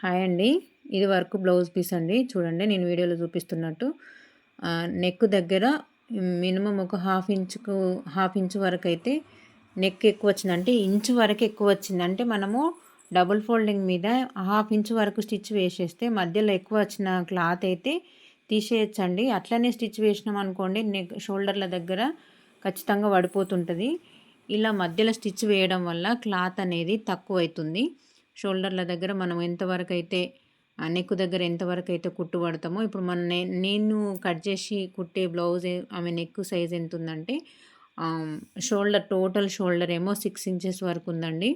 Hi అండి. ఇది work blouse piece అండి. చూడండి నేను వీడియోలో చూపిస్తున్నట్టు నెక్ దగ్గర మినిమమ్ ఒక హాఫ్ ఇంచ్ వరకు అయితే నెక్ ఎక్కువ వచ్చింది. అంటే ఇంచు వరకు ఎక్కువ వచ్చింది. అంటే మనము డబుల్ ఫోల్డింగ్ మీద హాఫ్ ఇంచ్ వరకు స్టిచ్ వేసేస్తే మధ్యలో ఎక్కువ వచ్చిన క్లాత్ అయితే తీసేయచ్చండి. అట్లనే స్టిచ్ వేసినాం అనుకోండి నెక్ షోల్డర్ల దగ్గర ఖచ్చితంగా పడిపోతుంటుంది. ఇలా మధ్యలో స్టిచ్ వేయడం వల్ల క్లాత్ అనేది తక్కువ అవుతుంది. షోల్డర్ల దగ్గర మనం ఎంతవరకు అయితే నెక్ దగ్గర ఎంతవరకు అయితే కుట్టు పడతామో ఇప్పుడు నేను కట్ చేసి కుట్టే బ్లౌజ్ ఆమె నెక్ సైజ్ ఎంత ఉందంటే టోటల్ షోల్డర్ ఏమో 6 ఇంచెస్ వరకు ఉందండి.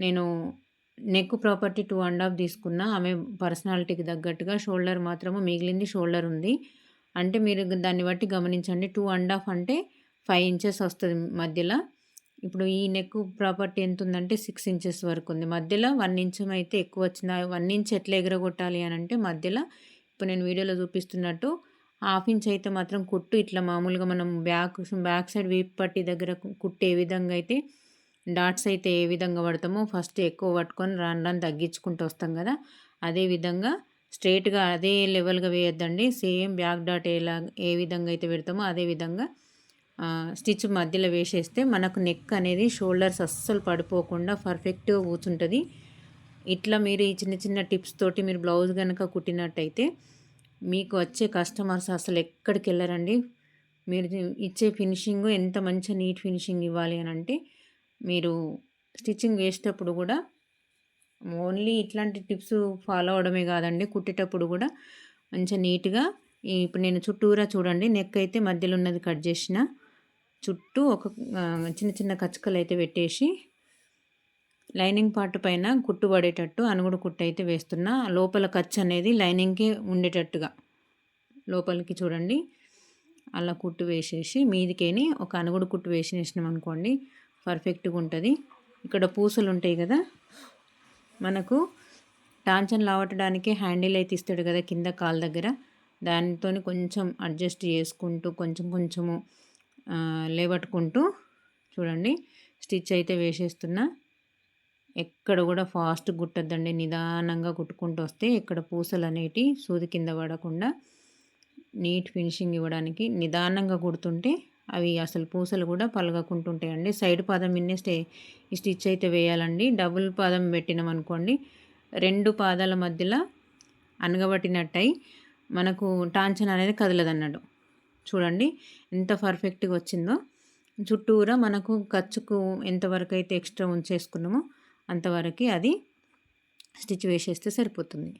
నేను నెక్ ప్రాపర్టీ 2.5 తీసుకున్నా. ఆమె పర్సనాలిటీకి తగ్గట్టుగా షోల్డర్ మాత్రము మిగిలింది షోల్డర్ ఉంది. అంటే మీరు దాన్ని బట్టి గమనించండి. 2.5 అంటే 5 ఇంచెస్ వస్తుంది మధ్యలో. ఇప్పుడు ఈ నెక్ ప్రాపర్టీ ఎంత ఉందంటే 6 ఇంచెస్ వరకు ఉంది. మధ్యలో 1 ఇంచ్ అయితే ఎక్కువ వచ్చింది. 1 ఇంచ్ ఎట్లా ఎగరగొట్టాలి అని అంటే మధ్యలో ఇప్పుడు నేను వీడియోలో చూపిస్తున్నట్టు హాఫ్ ఇంచ్ అయితే మాత్రం కుట్టు ఇట్లా మామూలుగా మనం బ్యాక్ సైడ్ వీప్ పట్టి దగ్గర కుట్టు ఏ విధంగా అయితే డాట్స్ అయితే ఏ విధంగా పడతామో ఫస్ట్ ఎక్కువ పట్టుకొని రాను రాను తగ్గించుకుంటూ వస్తాం కదా, అదే విధంగా స్ట్రైట్గా అదే లెవెల్గా వేయొద్దండి. సేమ్ బ్యాక్ డాట్ ఏ విధంగా అయితే పెడతామో అదే విధంగా స్టిచ్ మధ్యలో వేసేస్తే మనకు నెక్ అనేది షోల్డర్స్ అస్సలు పడిపోకుండా పర్ఫెక్ట్గా కూర్చుంటుంది. ఇట్లా మీరు ఈ చిన్న చిన్న టిప్స్ తోటి మీరు బ్లౌజ్ కనుక కుట్టినట్టయితే మీకు వచ్చే కస్టమర్స్ అసలు ఎక్కడికి వెళ్ళరండి. మీరు ఇచ్చే ఫినిషింగ్ ఎంత మంచి నీట్ ఫినిషింగ్ ఇవ్వాలి అని అంటే మీరు స్టిచ్చింగ్ వేసేటప్పుడు కూడా ఓన్లీ ఇట్లాంటి టిప్స్ ఫాలో అవడమే కాదండి, కుట్టేటప్పుడు కూడా మంచిగా నీట్గా ఇప్పుడు నేను చుట్టూరా చూడండి నెక్ అయితే మధ్యలో ఉన్నది కట్ చేసిన చుట్టూ ఒక చిన్న చిన్న కచ్చకలు అయితే పెట్టేసి లైనింగ్ పార్ట్ పైన కుట్టు పడేటట్టు అనుగుడు కుట్టు అయితే వేస్తున్నా. లోపల ఖర్చు అనేది లైనింగ్కి ఉండేటట్టుగా లోపలికి చూడండి అలా కుట్టు వేసేసి మీదికేని ఒక అనుగుడు కుట్టు వేసేసినాం అనుకోండి పర్ఫెక్ట్గా ఉంటుంది. ఇక్కడ పూసలు ఉంటాయి కదా, మనకు టాంచన్ లావటడానికి హ్యాండిల్ అయితే ఇస్తాడు కదా కింద కాలు దగ్గర, దానితో కొంచెం అడ్జస్ట్ చేసుకుంటూ కొంచెం కొంచెము లేవట్టుకుంటూ చూడండి స్టిచ్ అయితే వేసేస్తున్నా. ఎక్కడ కూడా ఫాస్ట్ కుట్టద్దండి, నిదానంగా కుట్టుకుంటూ వస్తే ఇక్కడ పూసలు అనేటివి సూది కింద పడకుండా నీట్ ఫినిషింగ్ ఇవ్వడానికి నిదానంగా కుడుతుంటే అవి అసలు పూసలు కూడా పలగకుంటుంటాయండి. సైడ్ పాదం మిన్నే ఈ స్టిచ్ అయితే వేయాలండి. డబుల్ పాదం పెట్టినాం అనుకోండి 2 పాదాల మధ్యలో అనగబట్టినట్టయి మనకు టాంచన్ అనేది కదలదన్నాడు. చూడండి ఎంత పర్ఫెక్ట్గా వచ్చిందో. చుట్టూరా మనకు ఖర్చుకు ఎంతవరకు అయితే ఎక్స్ట్రా ఉంచేసుకున్నామో అంతవరకు అది స్టిచ్ వేసేస్తే సరిపోతుంది.